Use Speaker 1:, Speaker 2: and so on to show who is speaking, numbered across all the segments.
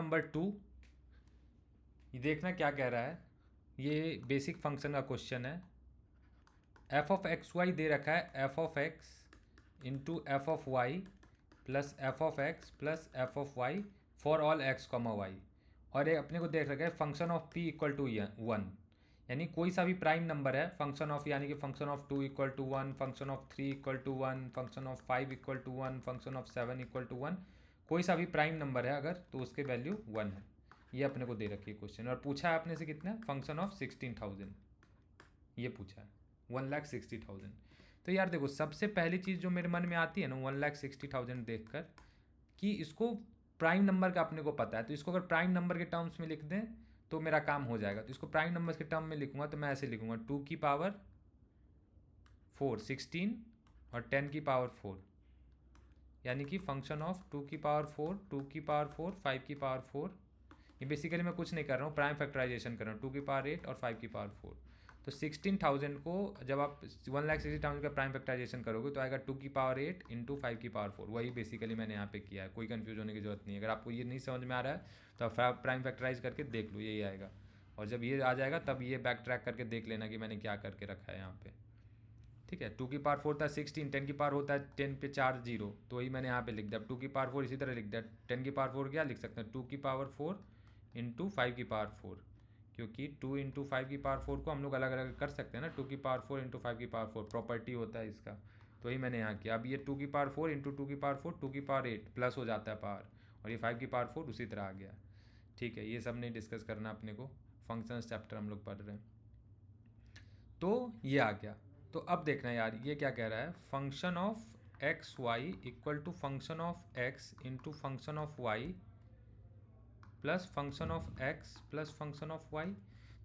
Speaker 1: Number 2, ये देखना क्या कह रहा है। ये बेसिक फंक्शन का क्वेश्चन है। एफ ऑफ एक्स वाई दे रखा है, F of X into F of Y plus F of X plus F of Y for all X comma Y. और ये अपने को देख रखा है function of P equal to 1, यानी कोई सा भी प्राइम नंबर है, फंक्शन ऑफ यानी कि function of 2 equal to 1, function of 3 equal to 1, function of 5 equal to 1, function of 7 equal to 1, कोई सा भी प्राइम नंबर है अगर तो उसके वैल्यू 1 है। ये अपने को दे रखी है क्वेश्चन, और पूछा है अपने से कितना, फंक्शन ऑफ 16,000 ये पूछा है, 1,60,000। तो यार देखो, सबसे पहली चीज़ जो मेरे मन में आती है ना 1,60,000 देख कर, कि इसको प्राइम नंबर का अपने को पता है, तो इसको अगर प्राइम नंबर के टर्म्स में लिख दें तो मेरा काम हो जाएगा। तो इसको प्राइम नंबर के टर्म में लिखूंगा तो मैं ऐसे लिखूंगा 2 की पावर 4 16 और 10 की पावर 4, यानी कि फंक्शन ऑफ 2 की पावर 4, 2 की पावर 4, 5 की पावर 4। ये बेसिकली मैं कुछ नहीं कर रहा हूँ, प्राइम फैक्टराइजेशन कर रहा हूँ, 2 की पावर 8 और 5 की पावर 4। तो 16,000 को जब आप 1,60,000 का प्राइम फैक्टराइजेशन करोगे तो आएगा 2 की पावर 8 इंटू 5 की पावर 4। वही बेसिकली मैंने यहाँ पे किया है, कोई कंफ्यूज होने की जरूरत नहीं है। अगर आपको ये नहीं समझ में आ रहा है तो आप प्राइम फैक्टराइज करके देख लो, यही आएगा। और जब ये आ जाएगा तब ये बैक ट्रैक करके देख लेना कि मैंने क्या करके रखा है यहाँ पे। ठीक है, 2 की पावर 4 था 16, 10 की पावर होता है 10 पे 4 जीरो, तो वही मैंने यहाँ पे लिख दिया। 2 की पावर 4 इसी तरह लिख दिया। 10 की पावर 4 क्या लिख सकते हैं, 2 की पावर 4 इंटू 5 की पावर 4, क्योंकि 2 इंटू 5 की पावर 4 को हम लोग अलग अलग कर सकते हैं ना। 2 की पावर 4 इंटू 5 की पावर 4 प्रॉपर्टी होता है इसका, तो वही मैंने यहाँ किया। अब ये 2 की पावर 4 इंटू 2 की पावर 4, 2 की पावर 8 प्लस हो जाता है पावर, और ये 5 की पावर 4 उसी तरह आ गया। ठीक है, ये सब नहीं डिस्कस करना अपने को, फंक्शंस चैप्टर हम लोग पढ़ रहे हैं। तो ये आ गया। तो अब देखना यार ये क्या कह रहा है, function of X Y equal to function of X into function of Y plus function of X plus function of Y.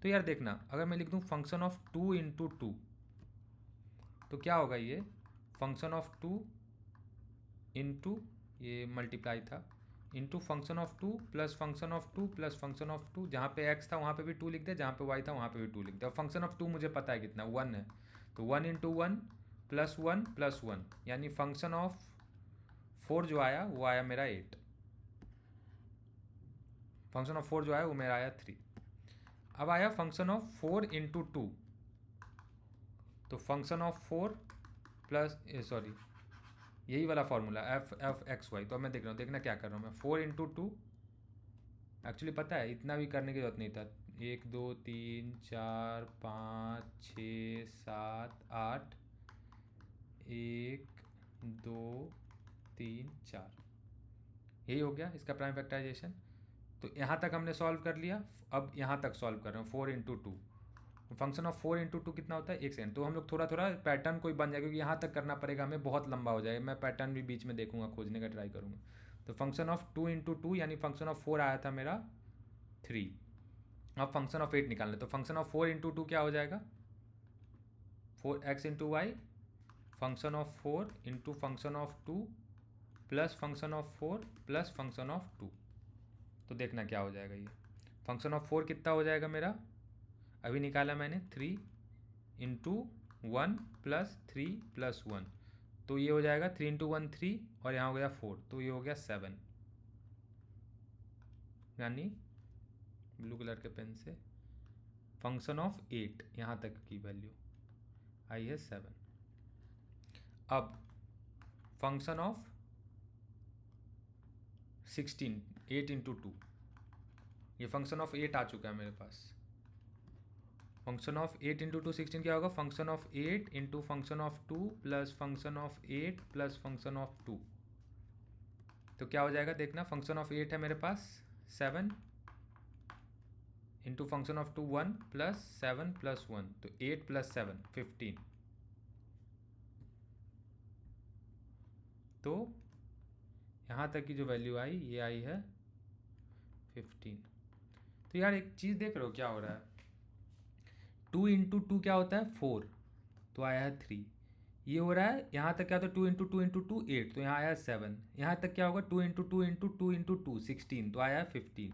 Speaker 1: तो यार देखना, अगर मैं लिख दूँ फंक्शन ऑफ 2 इंटू 2 तो क्या होगा, ये फंक्शन ऑफ 2 इंटू ये मल्टीप्लाई था into function of 2 plus function of 2 plus function of 2, जहाँ पे x था वहाँ पे भी 2 लिख दिया, जहाँ पे y था वहाँ पे भी 2 लिख दिया। फंक्शन ऑफ 2 मुझे पता है कितना, 1 है, तो 1 इंटू 1 प्लस 1 प्लस 1, यानी फंक्शन ऑफ 4 जो आया वो आया मेरा 8, फंक्शन ऑफ 4 जो आया वो मेरा आया 3। अब आया फंक्शन ऑफ 4 इंटू 2, तो फंक्शन ऑफ 4 प्लस सॉरी यही वाला फॉर्मूला एफ एक्स वाई। तो अब मैं देख रहा हूँ, देखना क्या कर रहा हूँ मैं, 4 इंटू 2, एक्चुअली पता है इतना भी करने की जरूरत नहीं था, 1 2 3 4 5 6 7 8, 1 2 3 4, यही हो गया इसका प्राइम फैक्टराइजेशन। तो यहाँ तक हमने सॉल्व कर लिया, अब यहाँ तक सॉल्व कर रहे हैं 4 इंटू 2। फंक्शन ऑफ 4 इंटू 2 कितना होता है, 1 सेकंड। तो हम लोग थोड़ा थोड़ा पैटर्न कोई बन जाएगा, क्योंकि यहाँ तक करना पड़ेगा हमें, बहुत लंबा हो जाएगा। मैं पैटर्न भी बीच में देखूंगा, खोजने का ट्राई करूँगा। तो फंक्शन ऑफ 2 इंटू 2 यानी फंक्शन ऑफ 4 आया था मेरा 3। अब फंक्शन ऑफ 8 निकालना, तो फंक्शन ऑफ 4 इंटू 2 क्या हो जाएगा, 4x into Y, function of 4 into function of 2 plus function of 4 plus function of 2। तो देखना क्या हो जाएगा, ये फंक्शन ऑफ 4 कितना हो जाएगा मेरा, अभी निकाला मैंने 3 इंटू 1 प्लस 3 प्लस 1, तो ये हो जाएगा 3 इंटू 1 3, और यहाँ हो गया 4, तो ये हो गया 7, यानी ब्लू कलर के पेन से फंक्शन ऑफ 8 यहाँ तक की वैल्यू आई है 7। अब फंक्शन ऑफ 16 8 इंटू 2, ये फंक्शन ऑफ 8 आ चुका है मेरे पास। फंक्शन ऑफ 8 इंटू 2 16 क्या होगा, function of 8 into function of 2 plus function of 8 plus function of 2। तो क्या हो जाएगा देखना, फंक्शन ऑफ 8 है मेरे पास 7 into function of 2 1 plus 7 plus 1, तो 8 प्लस 7 15। तो यहाँ तक की जो वैल्यू आई ये आई है 15। तो यार एक चीज़ देख रहे हो क्या हो रहा है, 2 इंटू 2 क्या होता है 4, तो आया है 3। ये हो रहा है यहाँ तक क्या होता है 2 इंटू 2 इंटू 2 8, तो यहाँ आया 7। यहाँ तक क्या होगा 2 इंटू 2 इंटू 2 इंटू 2 16, तो आया है 15।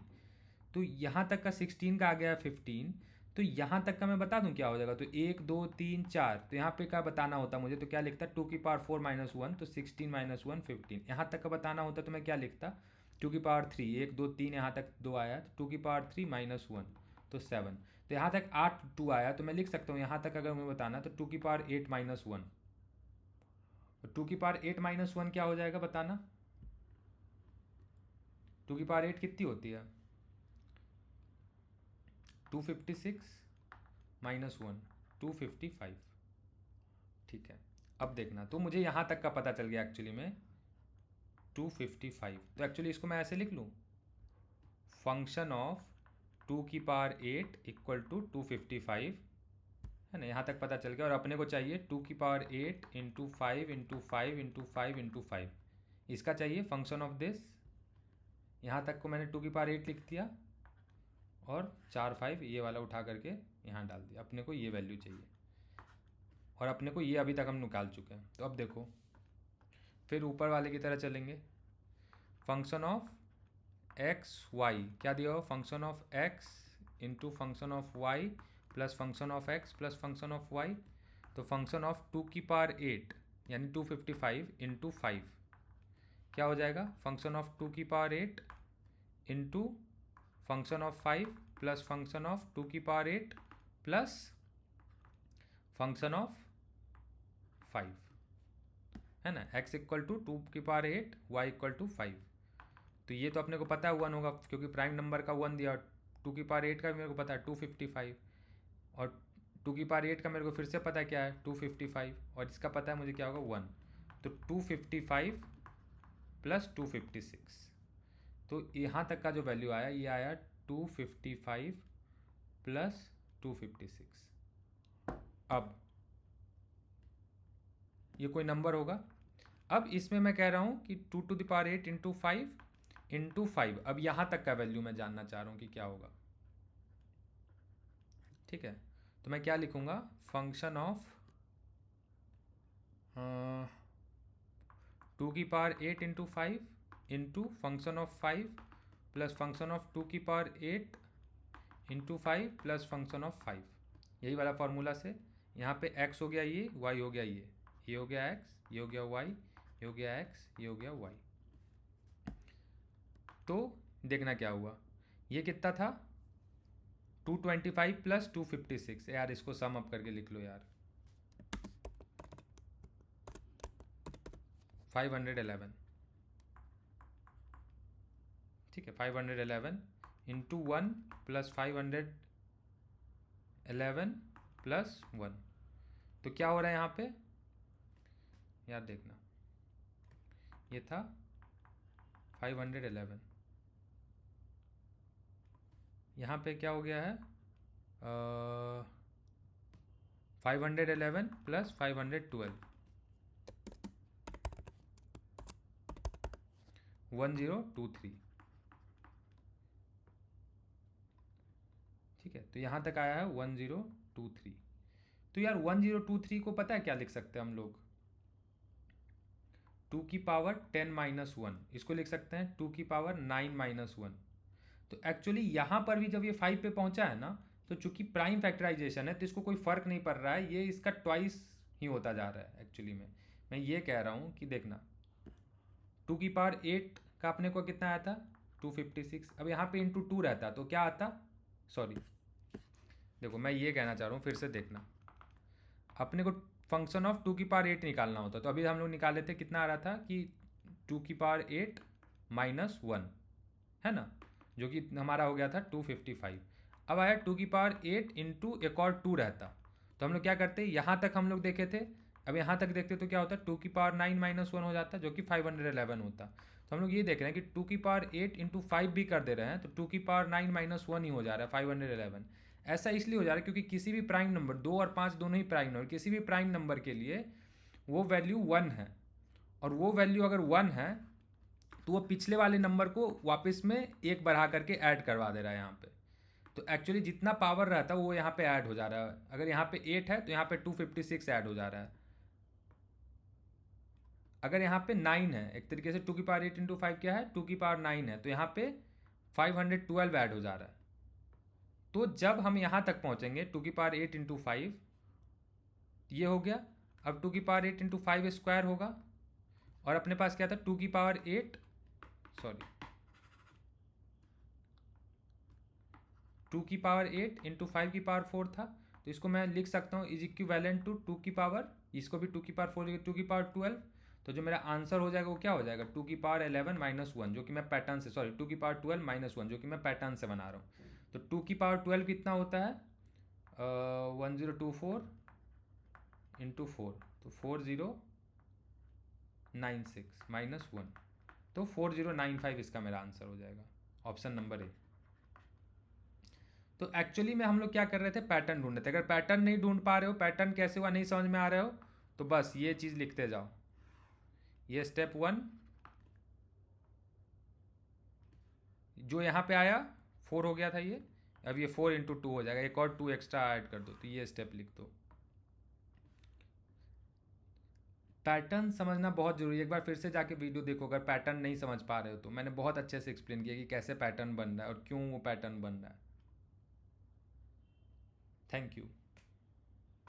Speaker 1: तो यहाँ तक का 16 का आ गया 15, तो यहाँ तक का मैं बता दूँ क्या हो जाएगा, तो 1 2 3 4, तो यहाँ पे क्या बताना होता मुझे, तो क्या लिखता 2 की पावर 4 माइनस 1, तो 16 माइनस 1 15। यहाँ तक का बताना होता तो मैं क्या लिखता, टू की पावर 3, 1 2 3 यहाँ तक 2 आया, तो टू की पावर 3 माइनस 1 तो 7। तो यहाँ तक 8 2 आया, तो मैं लिख सकता हूँ यहाँ तक अगर मैं बताना तो टू की पावर 8 माइनस 1। टू की पावर 8 माइनस 1 क्या हो जाएगा बताना? टू की पावर 8 कितनी होती है? 256 माइनस 1 255। ठीक है, अब देखना, तो मुझे यहाँ तक का पता चल गया एक्चुअली में 255। तो एक्चुअली इसको मैं ऐसे लिख लूँ, फंक्शन ऑफ टू की पावर 8 इक्वल टू 255, है ना? यहाँ तक पता चल गया। और अपने को चाहिए टू की power 8 into 5 into 5 into 5 into 5, इसका चाहिए फंक्शन ऑफ दिस। यहाँ तक को मैंने टू की पावर 8 लिख दिया और 4 5 ये वाला उठा करके यहाँ डाल दिया। अपने को ये वैल्यू चाहिए और अपने को ये अभी तक हम निकाल चुके हैं। तो अब देखो, फिर ऊपर वाले की तरह चलेंगे। फंक्शन ऑफ एक्स वाई क्या दिया हो? Function of X into function of Y plus function of X plus function of Y. तो फंक्शन ऑफ टू की पावर 8 यानी 255 इंटू 5 क्या हो जाएगा? फंक्शन ऑफ टू की power 8 into function of 5 plus function of two की power 8 plus function of 5, है ना? x इक्वल टू टू की पावर 8 y इक्वल टू 5। तो ये तो अपने को पता है 1 होगा क्योंकि प्राइम नंबर का 1 दिया। टू की पावर 8 का भी मेरे को पता है 255, और टू की पावर 8 का मेरे को फिर से पता है क्या है 255, और इसका पता है मुझे क्या होगा 1। तो 255 प्लस 256, तो यहाँ तक का जो वैल्यू आया ये आया 255 प्लस 256। अब ये कोई नंबर होगा। अब इसमें मैं कह रहा हूँ कि 2 to the power 8 into 5 into 5। अब यहाँ तक का वैल्यू मैं जानना चाह रहा हूँ कि क्या होगा। ठीक है, तो मैं क्या लिखूँगा? फंक्शन ऑफ 2 की power 8 into 5 into function of 5 plus function of 2 की power 8 into 5 plus function of 5। यही वाला फार्मूला से यहाँ पे x हो गया ये, y हो गया ये हो गया x, ये हो गया y, ये हो गया x, ये हो गया y। तो देखना क्या हुआ, ये कितना था 225 प्लस 256। यार इसको सम अप करके लिख लो यार, 511। ठीक है, 511 इंटू 1 प्लस 511 प्लस 1। तो क्या हो रहा है यहाँ पे यार? देखना, ये था 511, यहाँ पे क्या हो गया है 511 प्लस 512, 1023। ठीक है, तो यहाँ तक आया है 1023। तो यार 1023 को पता है क्या लिख सकते हैं हम लोग? 2 की पावर 10 माइनस 1, इसको लिख सकते हैं 2 की पावर 9 माइनस 1। तो एक्चुअली यहाँ पर भी जब ये 5 पे पहुँचा है ना, तो चूंकि प्राइम फैक्टराइजेशन है तो इसको कोई फ़र्क नहीं पड़ रहा है, ये इसका ट्वाइस ही होता जा रहा है। एक्चुअली में मैं ये कह रहा हूँ कि देखना, 2 की पावर 8 का अपने को कितना आया था 256। अब यहाँ पे इंटू 2 रहता तो क्या आता? सॉरी, देखो मैं ये कहना चाह रहा हूँ, फिर से देखना, अपने को फंक्शन ऑफ 2 की पावर 8 निकालना होता। तो अभी हम लोग निकाले थे, कितना आ रहा था कि 2 की पावर 8 माइनस 1, है ना, जो कि हमारा हो गया था 255। अब आया 2 की पावर 8 इंटू एक और 2 रहता, तो हम लोग क्या करते, यहाँ तक हम लोग देखे थे, अब यहाँ तक देखते तो क्या होता, 2 की पावर 9 माइनस 1 हो जाता, जो कि 511 होता। तो हम लोग ये देख रहे हैं कि 2 की पावर 8 इंटू 5 भी कर दे रहे हैं, तो 2 की पावर 9 माइनस 1 ही हो जा रहा है 511। ऐसा इसलिए हो जा रहा है क्योंकि किसी भी प्राइम नंबर, 2 और 5 दोनों ही प्राइम नंबर, किसी भी प्राइम नंबर के लिए वो वैल्यू 1 है, और वो वैल्यू अगर 1 है तो वो पिछले वाले नंबर को वापस में एक बढ़ा करके ऐड करवा दे रहा है यहाँ पे। तो एक्चुअली जितना पावर रहता है वो यहाँ पे ऐड हो जा रहा है। अगर यहाँ पे 8 है तो यहाँ पे 256 ऐड हो जा रहा है। अगर यहाँ पे 9 है, एक तरीके से 2 की पावर 8 इंटू 5 क्या है 2 की पावर 9 है, तो यहाँ पे 512 ऐड हो जा रहा है। तो जब हम यहाँ तक पहुँचेंगे 2 की पावर 8 इंटू 5, ये हो गया। अब 2 की पावर 8 इंटू 5 स्क्वायर होगा, और अपने पास क्या था 2 की पावर 8, सॉरी 2 की पावर 8 इंटू 5 की पावर 4 था, तो इसको मैं लिख सकता हूँ इज इक्विवेलेंट टू 2 की पावर, इसको भी 2 की पावर 4, 2 की पावर 12। तो जो मेरा आंसर हो जाएगा वो क्या हो जाएगा, 2 की पावर 11 माइनस 1, जो कि मैं पैटर्न से, सॉरी 2 की पावर 12 माइनस 1, जो कि मैं पैटर्न से बना रहा हूँ। तो 2 की पावर 12 कितना होता है, 1024 इंटू 4, तो 4096 माइनस 1, तो 4095 इसका मेरा आंसर हो जाएगा, ऑप्शन नंबर ए। तो एक्चुअली में हम लोग क्या कर रहे थे, पैटर्न ढूंढ रहे थे। अगर पैटर्न नहीं ढूंढ पा रहे हो, पैटर्न कैसे हुआ नहीं समझ में आ रहे हो, तो बस ये चीज़ लिखते जाओ, ये स्टेप 1 जो यहाँ पे आया 4 हो गया था ये, अब ये 4 इंटू 2 हो जाएगा, एक और 2 एक्स्ट्रा ऐड कर दो, तो ये स्टेप लिख दो। पैटर्न समझना बहुत जरूरी है, एक बार फिर से जाके वीडियो देखो अगर पैटर्न नहीं समझ पा रहे हो तो। मैंने बहुत अच्छे से एक्सप्लेन किया कि कैसे पैटर्न बन रहा है और क्यों वो पैटर्न बन रहा है। Thank you.